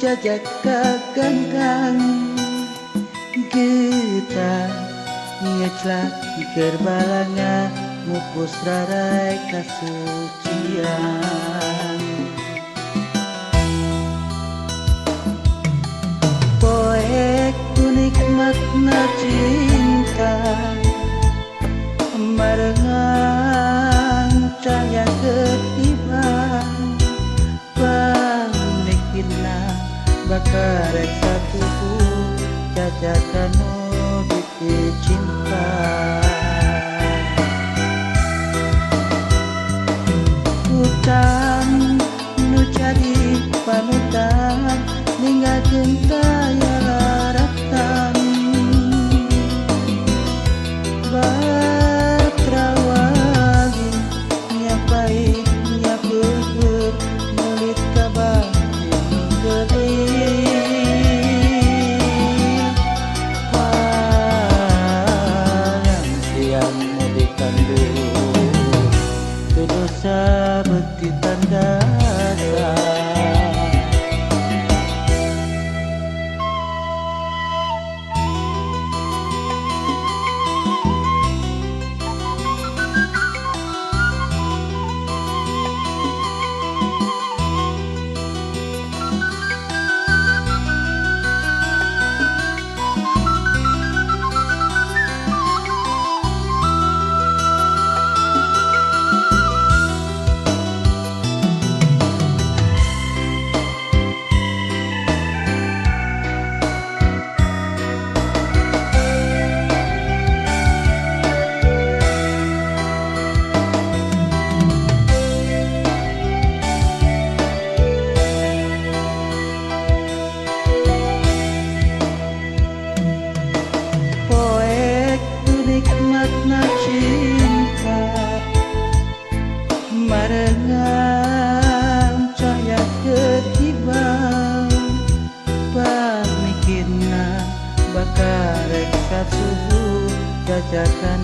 jajak kagandang kita ngeclak kerbalanga mupus rarai kasucian poek unik makna cinta marengan cahaya ketibaan pamikina bakarek satu jajakan bukti cinta hutan nu jadi panutan ninggalkeun daya laratan batrawali nya pahit nya beubeut neulit ka batin nu geulis hayang siang nu dikandung tu dosa beuti tanda makna cinta marengan cahaya ketibaan pamikirna bakarek sasuhu jajakan